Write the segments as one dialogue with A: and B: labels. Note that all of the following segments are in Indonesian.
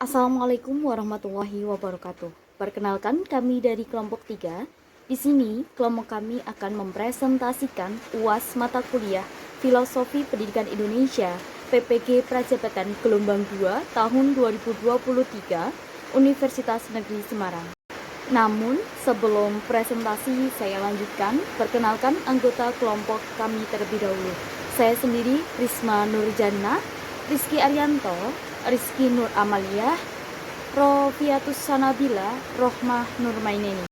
A: Assalamualaikum warahmatullahi wabarakatuh. Perkenalkan, kami dari kelompok 3. Di sini, kelompok kami akan mempresentasikan UAS mata kuliah Filosofi Pendidikan Indonesia PPG Prajabatan Gelombang 2 tahun 2023 Universitas Negeri Semarang. Namun, sebelum presentasi saya lanjutkan, perkenalkan anggota kelompok kami terlebih dahulu. Saya sendiri, Risma Nurjana, Rizky Arianto, Rizky Nur Amalia, Rofiatus Sanabila, Rohmah Nurmaineni.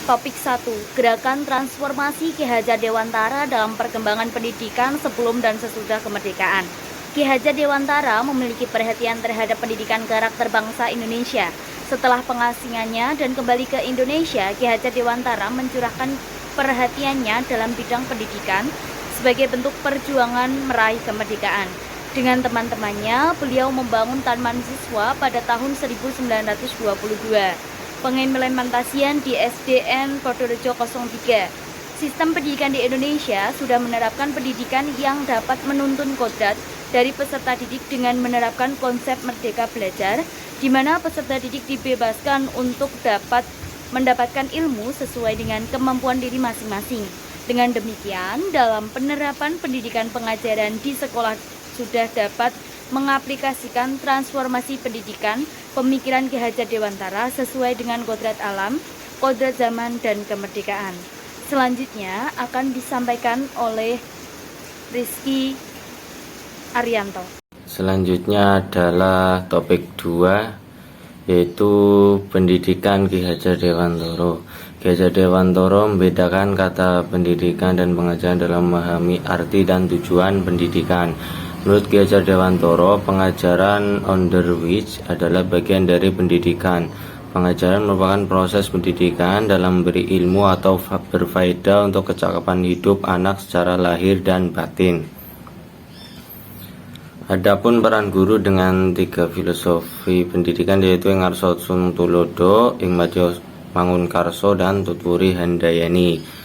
A: Topik 1. Gerakan transformasi Ki Hajar Dewantara dalam perkembangan pendidikan sebelum dan sesudah kemerdekaan. Ki Hajar Dewantara memiliki perhatian terhadap pendidikan karakter bangsa Indonesia. Setelah pengasingannya dan kembali ke Indonesia, Ki Hajar Dewantara mencurahkan perhatiannya dalam bidang pendidikan sebagai bentuk perjuangan meraih kemerdekaan. Dengan teman-temannya, beliau membangun Taman Siswa pada tahun 1922. Pengimplementasian di SDN Purworejo 03. Sistem pendidikan di Indonesia sudah menerapkan pendidikan yang dapat menuntun kodrat dari peserta didik dengan menerapkan konsep merdeka belajar, di mana peserta didik dibebaskan untuk dapat mendapatkan ilmu sesuai dengan kemampuan diri masing-masing. Dengan demikian, dalam penerapan pendidikan pengajaran di sekolah sudah dapat mengaplikasikan transformasi pendidikan pemikiran Ki Hajar Dewantara sesuai dengan kodrat alam, kodrat zaman, dan kemerdekaan. Selanjutnya akan disampaikan oleh Rizky Arianto.
B: Selanjutnya adalah topik 2, yaitu pendidikan Ki Hajar Dewantara. Ki Hajar Dewantara membedakan kata pendidikan dan pengajaran dalam memahami arti dan tujuan pendidikan. Menurut Ki Hajar Dewantara, pengajaran on the which adalah bagian dari pendidikan. Pengajaran merupakan proses pendidikan dalam memberi ilmu atau berfaedah untuk kecakapan hidup anak secara lahir dan batin. Adapun peran guru dengan 3 filosofi pendidikan, yaitu Ing Arso Tulodo, Ing Madya Mangunkarso, dan Tutwuri Handayani.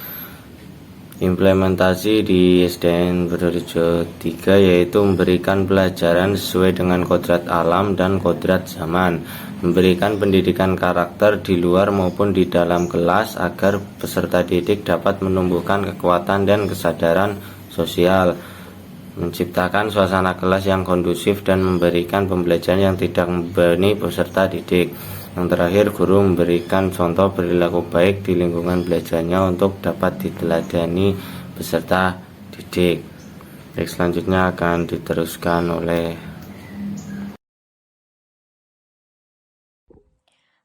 B: Implementasi di SDN Purworejo 3 yaitu memberikan pelajaran sesuai dengan kodrat alam dan kodrat zaman, memberikan pendidikan karakter di luar maupun di dalam kelas agar peserta didik dapat menumbuhkan kekuatan dan kesadaran sosial, menciptakan suasana kelas yang kondusif dan memberikan pembelajaran yang tidak membebani peserta didik. Yang terakhir, guru memberikan contoh perilaku baik di lingkungan belajarnya untuk dapat diteladani peserta didik. Baik, selanjutnya akan diteruskan oleh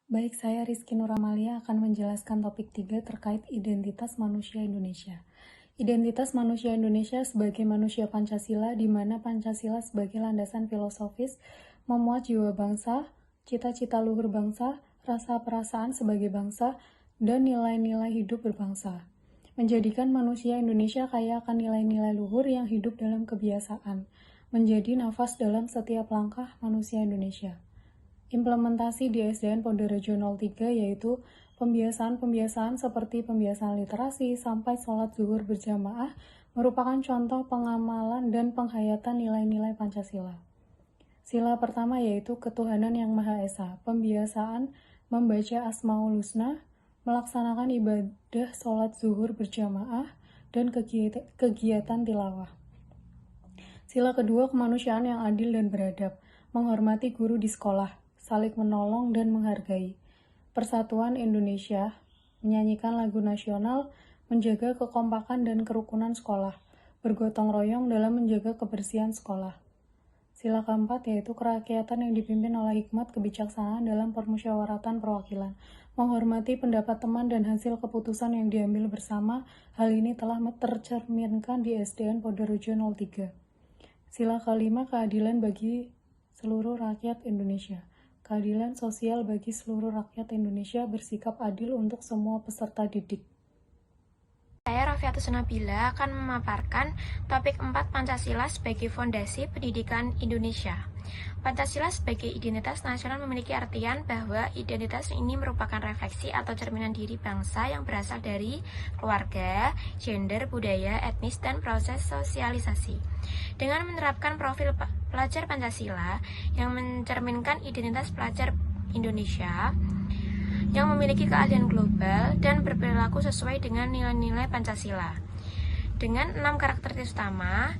C: Baik, saya Rizky Nur Amalia akan menjelaskan topik 3 terkait identitas manusia Indonesia. Identitas manusia Indonesia sebagai manusia Pancasila, di mana Pancasila sebagai landasan filosofis memuat jiwa bangsa, cita-cita luhur bangsa, rasa perasaan sebagai bangsa, dan nilai-nilai hidup berbangsa. Menjadikan manusia Indonesia kaya akan nilai-nilai luhur yang hidup dalam kebiasaan, menjadi nafas dalam setiap langkah manusia Indonesia. Implementasi di SDN Purworejo 03 yaitu pembiasaan-pembiasaan seperti pembiasaan literasi sampai sholat zuhur berjamaah merupakan contoh pengamalan dan penghayatan nilai-nilai Pancasila. Sila pertama yaitu ketuhanan yang Maha Esa, pembiasaan membaca Asmaul Husna, melaksanakan ibadah sholat zuhur berjamaah, dan kegiatan tilawah. Sila kedua kemanusiaan yang adil dan beradab, menghormati guru di sekolah, saling menolong dan menghargai. Persatuan Indonesia, menyanyikan lagu nasional, menjaga kekompakan dan kerukunan sekolah, bergotong royong dalam menjaga kebersihan sekolah. Sila keempat yaitu kerakyatan yang dipimpin oleh hikmat kebijaksanaan dalam permusyawaratan perwakilan, menghormati pendapat teman dan hasil keputusan yang diambil bersama. Hal ini telah tercerminkan di SDN Purworejo 03. Sila kelima, keadilan bagi seluruh rakyat Indonesia. Keadilan sosial bagi seluruh rakyat Indonesia, bersikap adil untuk semua peserta didik.
D: Saya Rofiatus Nabila akan memaparkan topik 4 Pancasila sebagai fondasi pendidikan Indonesia. Pancasila sebagai identitas nasional memiliki artian bahwa identitas ini merupakan refleksi atau cerminan diri bangsa yang berasal dari keluarga, gender, budaya, etnis, dan proses sosialisasi. Dengan menerapkan profil pelajar Pancasila yang mencerminkan identitas pelajar Indonesia yang memiliki keahlian global dan berperilaku sesuai dengan nilai-nilai Pancasila. Dengan 6 karakteristik utama,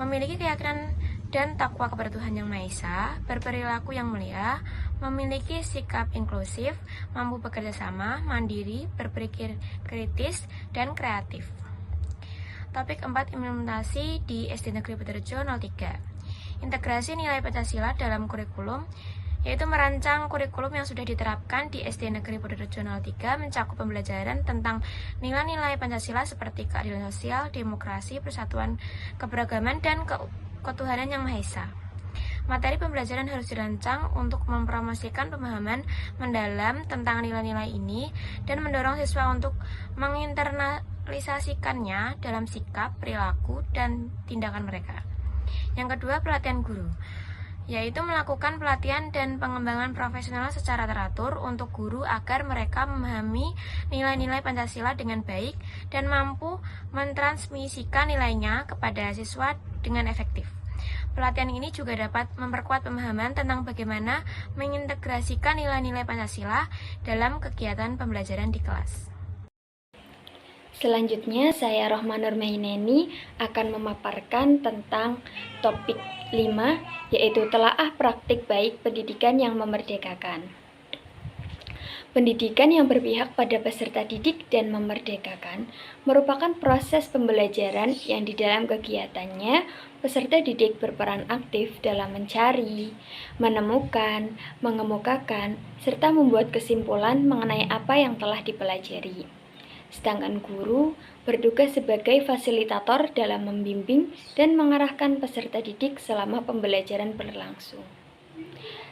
D: memiliki keyakinan dan takwa kepada Tuhan Yang Maha Esa, berperilaku yang mulia, memiliki sikap inklusif, mampu bekerja sama, mandiri, berpikir kritis, dan kreatif. Topik 4, implementasi di SD Negeri Budorejo 03. Integrasi nilai Pancasila dalam kurikulum, yaitu merancang kurikulum yang sudah diterapkan di SD Negeri Budorejo 03 mencakup pembelajaran tentang nilai-nilai Pancasila seperti keadilan sosial, demokrasi, persatuan, keberagaman, dan ketuhanan Yang Maha Esa. Materi pembelajaran harus dirancang untuk mempromosikan pemahaman mendalam tentang nilai-nilai ini dan mendorong siswa untuk menginternalisasikannya dalam sikap, perilaku, dan tindakan mereka. Yang kedua, pelatihan guru, yaitu melakukan pelatihan dan pengembangan profesional secara teratur untuk guru agar mereka memahami nilai-nilai Pancasila dengan baik dan mampu mentransmisikan nilainya kepada siswa dengan efektif. Pelatihan ini juga dapat memperkuat pemahaman tentang bagaimana mengintegrasikan nilai-nilai Pancasila dalam kegiatan pembelajaran di kelas.
A: Selanjutnya, saya Rohma Nurmahineni akan memaparkan tentang topik 5, yaitu telaah praktik baik pendidikan yang memerdekakan. Pendidikan yang berpihak pada peserta didik dan memerdekakan merupakan proses pembelajaran yang di dalam kegiatannya peserta didik berperan aktif dalam mencari, menemukan, mengemukakan, serta membuat kesimpulan mengenai apa yang telah dipelajari. Sedangkan guru bertugas sebagai fasilitator dalam membimbing dan mengarahkan peserta didik selama pembelajaran berlangsung.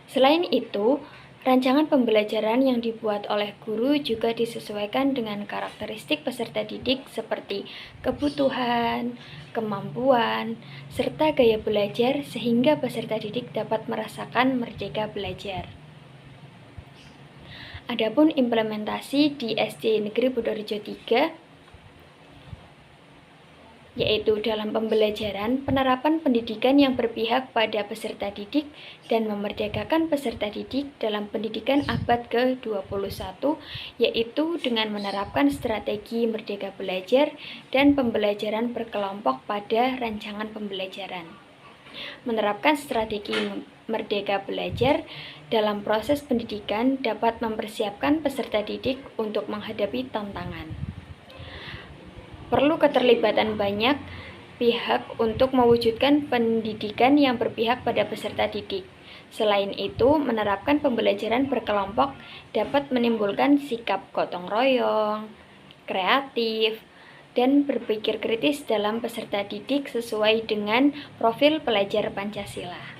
A: Selain itu, rancangan pembelajaran yang dibuat oleh guru juga disesuaikan dengan karakteristik peserta didik seperti kebutuhan, kemampuan, serta gaya belajar sehingga peserta didik dapat merasakan merdeka belajar. Adapun implementasi di SD Negeri Budorejo 3, yaitu dalam pembelajaran penerapan pendidikan yang berpihak pada peserta didik dan memerdekakan peserta didik dalam pendidikan abad ke-21, yaitu dengan menerapkan strategi merdeka belajar dan pembelajaran berkelompok pada rancangan pembelajaran. Menerapkan strategi merdeka belajar dalam proses pendidikan dapat mempersiapkan peserta didik untuk menghadapi tantangan. Perlu keterlibatan banyak pihak untuk mewujudkan pendidikan yang berpihak pada peserta didik. Selain itu, menerapkan pembelajaran berkelompok dapat menimbulkan sikap gotong royong, kreatif, dan berpikir kritis dalam peserta didik sesuai dengan profil pelajar Pancasila.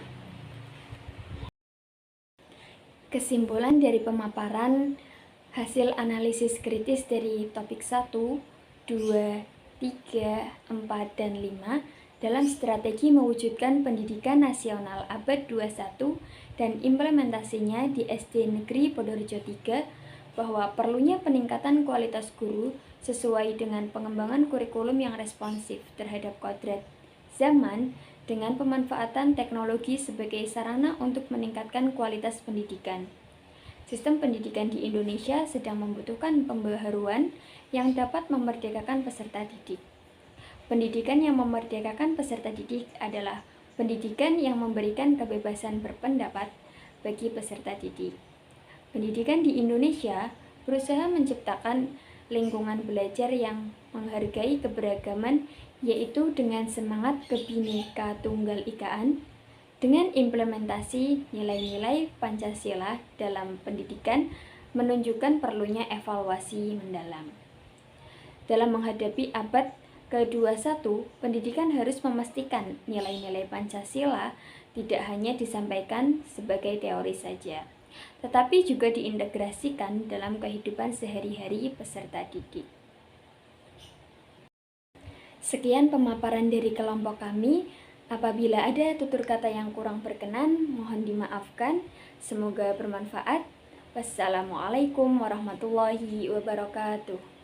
A: Kesimpulan dari pemaparan hasil analisis kritis dari topik 1, 2, 3, 4, dan 5 dalam strategi mewujudkan pendidikan nasional abad 21 dan implementasinya di SD Negeri Budorejo 3 bahwa perlunya peningkatan kualitas guru sesuai dengan pengembangan kurikulum yang responsif terhadap kodrat zaman dengan pemanfaatan teknologi sebagai sarana untuk meningkatkan kualitas pendidikan. Sistem pendidikan di Indonesia sedang membutuhkan pembaharuan yang dapat memerdekakan peserta didik. Pendidikan yang memerdekakan peserta didik adalah pendidikan yang memberikan kebebasan berpendapat bagi peserta didik. Pendidikan di Indonesia berusaha menciptakan lingkungan belajar yang menghargai keberagaman, yaitu dengan semangat Kebhinneka Tunggal Ikaan, dengan implementasi nilai-nilai Pancasila dalam pendidikan menunjukkan perlunya evaluasi mendalam. Dalam menghadapi abad ke-21, pendidikan harus memastikan nilai-nilai Pancasila tidak hanya disampaikan sebagai teori saja, tetapi juga diintegrasikan dalam kehidupan sehari-hari peserta didik. Sekian pemaparan dari kelompok kami. Apabila ada tutur kata yang kurang berkenan, mohon dimaafkan. Semoga bermanfaat. Wassalamualaikum warahmatullahi wabarakatuh.